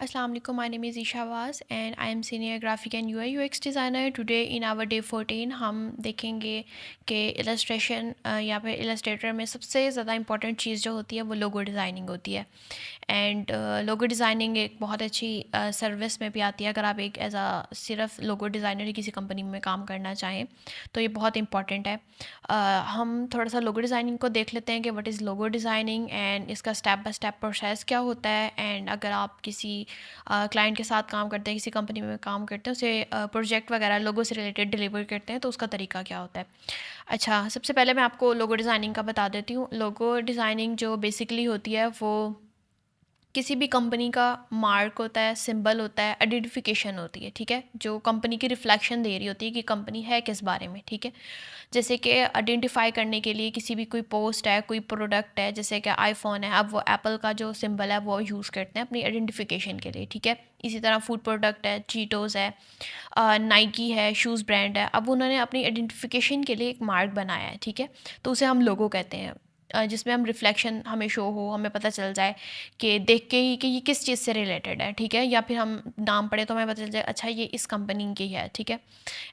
Assalamu alaikum. My name is Isha Waz and I am senior graphic and UI UX designer. Today in our day 14 हम देखेंगे कि illustration या फिर illustrator में सबसे ज़्यादा important चीज़ जो होती है वो logo designing होती है. एंड लोगो डिज़ाइनिंग एक बहुत अच्छी सर्विस में भी आती है. अगर आप एक एज अ सिर्फ लोगो डिज़ाइनर किसी कंपनी में काम करना चाहें तो ये बहुत इंपॉर्टेंट है. हम थोड़ा सा लोगो डिज़ाइनिंग को देख लेते हैं कि what is logo designing and इसका स्टेप बाय स्टेप प्रोसेस क्या होता है. एंड अगर आप किसी क्लाइंट के साथ काम करते हैं, किसी कंपनी में काम करते हैं, उसे प्रोजेक्ट वगैरह लोगो से रिलेटेड डिलीवर करते हैं तो उसका तरीका क्या होता है. अच्छा, सबसे पहले मैं आपको लोगो डिज़ाइनिंग का बता देती हूँ. लोगो डिज़ाइनिंग जो बेसिकली होती है वो किसी भी कंपनी का मार्क होता है, सिंबल होता है, आइडेंटिफिकेशन होती है. ठीक है, जो कंपनी की रिफ्लेक्शन दे रही होती है कि कंपनी है किस बारे में. ठीक है, जैसे कि आइडेंटिफाई करने के लिए किसी भी कोई पोस्ट है, कोई प्रोडक्ट है, जैसे कि आईफोन है, अब वो एप्पल का जो सिंबल है वो यूज़ करते हैं अपनी आइडेंटिफिकेशन के लिए. ठीक है, इसी तरह फूड प्रोडक्ट है, चीटोज़ है, नाइकी है, शूज़ ब्रांड है, अब उन्होंने अपनी आइडेंटिफिकेशन के लिए एक मार्क बनाया है. ठीक है, तो उसे हम लोगो कहते हैं, जिसमें हम रिफ्लेक्शन हमें शो हो, हमें पता चल जाए कि देख के ही कि ये किस चीज़ से रिलेटेड है. ठीक है, या फिर हम नाम पढ़े तो हमें पता चल जाए अच्छा ये इस कंपनी की है. ठीक है,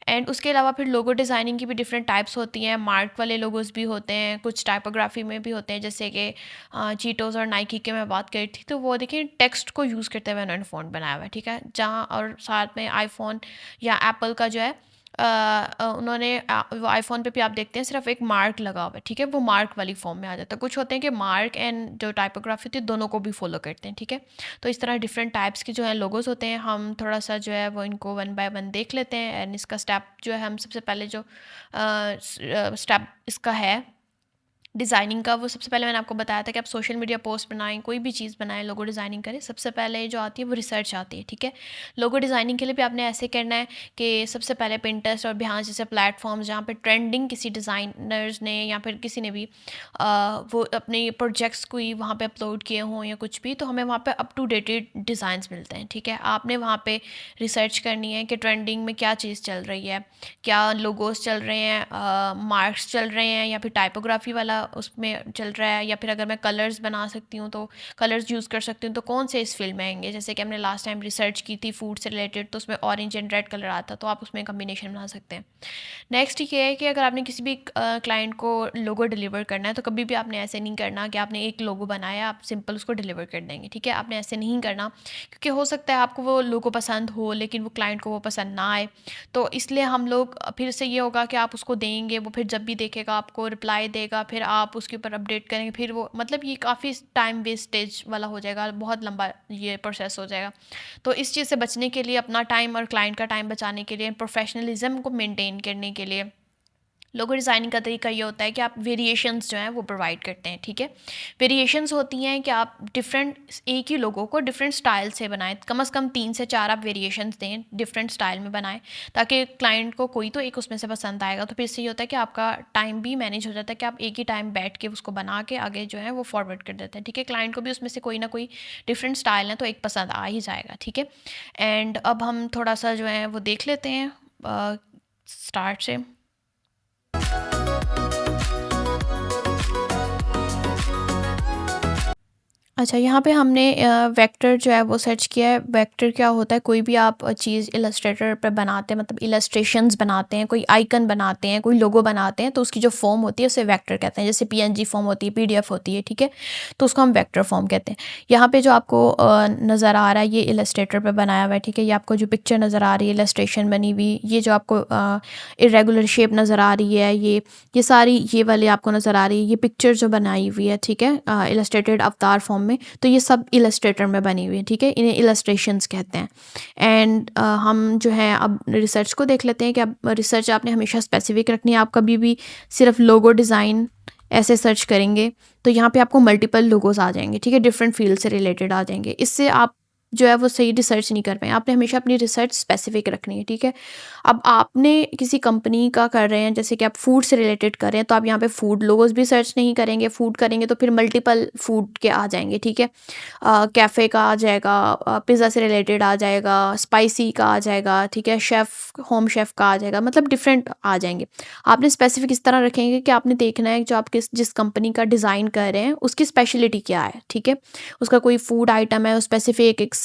एंड उसके अलावा फिर लोगो डिज़ाइनिंग की भी डिफरेंट टाइप्स होती हैं. मार्क वाले लोगोज़ भी होते हैं, कुछ टाइपोग्राफी में भी होते हैं, जैसे कि चीटोज़ और नाइकी के मैं बात करी थी तो वो देखिए टेक्स्ट को यूज़ करते हुए उन्होंने फ़ॉन्ट बनाया हुआ है. ठीक है, जहाँ और साथ में आईफोन या एप्पल का जो है उन्होंने वो आईफोन पे भी आप देखते हैं सिर्फ एक मार्क लगा हुआ है. ठीक है, वो मार्क वाली फॉर्म में आ जाता है. कुछ होते हैं कि मार्क एंड जो टाइपोग्राफी होती है दोनों को भी फॉलो करते हैं. ठीक है, तो इस तरह डिफरेंट टाइप्स के जो है लोगोज़ होते हैं. हम थोड़ा सा जो है वो इनको वन बाय वन देख लेते हैं. एंड इसका स्टेप जो है हम सबसे पहले जो स्टेप इसका है डिज़ाइनिंग का, वो सबसे पहले मैंने आपको बताया था कि आप सोशल मीडिया पोस्ट बनाएं, कोई भी चीज़ बनाएं, लोगो डिज़ाइनिंग करें. सबसे पहले जो आती है वो रिसर्च आती है. ठीक है, लोगो डिज़ाइनिंग के लिए भी आपने ऐसे करना है कि सबसे पहले पिंटरेस्ट और बिहांस जैसे प्लेटफॉर्म्स जहाँ पे ट्रेंडिंग किसी डिज़ाइनर्स ने या फिर किसी ने भी वो अपने प्रोजेक्ट्स कोई वहाँ पे अपलोड किए हों या कुछ भी, तो हमें वहाँ पे अप टू डेटेड डिज़ाइंस मिलते हैं. ठीक है, आपने वहाँ पे रिसर्च करनी है कि ट्रेंडिंग में क्या चीज़ चल रही है, क्या लोगोस चल रहे हैं, मार्क्स चल रहे हैं, या फिर टाइपोग्राफी वाला उसमें चल रहा है, या फिर अगर मैं कलर्स बना सकती हूँ तो कलर्स यूज़ कर सकती हूँ तो कौन से इस फील्ड में आएंगे. जैसे कि हमने लास्ट टाइम रिसर्च की थी फूड से रिलेटेड, तो उसमें ऑरेंज एंड रेड कलर आता, तो आप उसमें कम्बिनेशन बना सकते हैं. नेक्स्ट ये है कि अगर आपने किसी भी क्लाइंट को लोगो डिलीवर करना है तो कभी भी आपने ऐसे नहीं करना कि आपने एक लोगो बनाया आप सिंपल उसको डिलीवर कर देंगे. ठीक है, आपने ऐसे नहीं करना, क्योंकि हो सकता है आपको वो लोगो पसंद हो लेकिन वो क्लाइंट को वो पसंद ना आए. तो इसलिए हम लोग फिर से ये होगा कि आप उसको देंगे, वो फिर जब भी देखेगा आपको रिप्लाई देगा, फिर आप उसके ऊपर अपडेट करेंगे, फिर वो मतलब ये काफ़ी टाइम वेस्टेज वाला हो जाएगा, बहुत लंबा ये प्रोसेस हो जाएगा. तो इस चीज़ से बचने के लिए, अपना टाइम और क्लाइंट का टाइम बचाने के लिए, प्रोफेशनलिज्म को मेंटेन करने के लिए लोगो डिज़ाइनिंग का तरीका ये होता है कि आप वेरिएशंस जो हैं वो प्रोवाइड करते हैं. ठीक है, वेरिएशंस होती हैं कि आप डिफरेंट एक ही लोगो को डिफरेंट स्टाइल से बनाएं. कम से कम 3 से 4 आप वेरिएशंस दें, डिफरेंट स्टाइल में बनाएं, ताकि क्लाइंट को कोई तो एक उसमें से पसंद आएगा. तो फिर इससे ये होता है कि आपका टाइम भी मैनेज हो जाता है कि आप एक ही टाइम बैठ के उसको बना के आगे जो है वो फॉरवर्ड कर देते हैं. ठीक है, क्लाइंट को भी उसमें से कोई ना कोई डिफरेंट स्टाइल है तो एक पसंद आ ही जाएगा. ठीक है, एंड अब हम थोड़ा सा जो है वो देख लेते हैं स्टार्ट से. अच्छा, यहाँ पे हमने वेक्टर जो है वो सर्च किया है. वेक्टर क्या होता है, कोई भी आप चीज़ इलस्ट्रेटर पर बनाते हैं, मतलब इलस्ट्रेशंस बनाते हैं, कोई आइकन बनाते हैं, कोई लोगो बनाते हैं, तो उसकी जो फॉर्म होती है उसे वेक्टर कहते हैं. जैसे पीएनजी फॉर्म होती है, पीडीएफ होती है. ठीक है, तो उसको हम वेक्टर फॉर्म कहते हैं. यहाँ पे जो आपको नज़र आ रहा है ये इलस्ट्रेटर पर बनाया हुआ है. ठीक है, ये आपको जो पिक्चर नज़र आ रही है इलस्ट्रेशन बनी हुई, ये जो आपको इरेगुलर शेप नज़र आ रही है, ये सारी ये वाली आपको नज़र आ रही है, ये पिक्चर जो बनाई हुई है. ठीक है, इलस्ट्रेटेड अवतार फॉर्म में, तो ये सब इलस्ट्रेटर में बनी हुई है. ठीक है, इन्हें इलस्ट्रेशंस कहते हैं. एंड हम जो है अब रिसर्च को देख लेते हैं कि अब रिसर्च आपने हमेशा स्पेसिफिक रखनी है. आप कभी भी सिर्फ लोगो डिज़ाइन ऐसे सर्च करेंगे तो यहाँ पे आपको मल्टीपल लोगोस आ जाएंगे. ठीक है, डिफरेंट फील्ड से रिलेटेड आ जाएंगे. इससे आप जो है वो सही रिसर्च नहीं कर पाए. आपने हमेशा अपनी रिसर्च स्पेसिफिक रखनी है. ठीक है, अब आपने किसी कंपनी का कर रहे हैं, जैसे कि आप फूड से रिलेटेड कर रहे हैं, तो आप यहाँ पे फूड लोगोस भी सर्च नहीं करेंगे. फूड करेंगे तो फिर मल्टीपल फूड के आ जाएंगे. ठीक है, कैफ़े का आ जाएगा, पिज़्ज़ा से रिलेटेड आ जाएगा, स्पाइसी का आ जाएगा. ठीक है, शेफ़ होम शेफ़ का आ जाएगा, मतलब डिफरेंट आ जाएंगे. आपने स्पेसिफिक इस तरह रखेंगे कि आपने देखना है जो आप जिस कंपनी का डिज़ाइन कर रहे हैं उसकी स्पेशलिटी क्या है. ठीक है, उसका कोई फूड आइटम है, स्पेसिफिक एक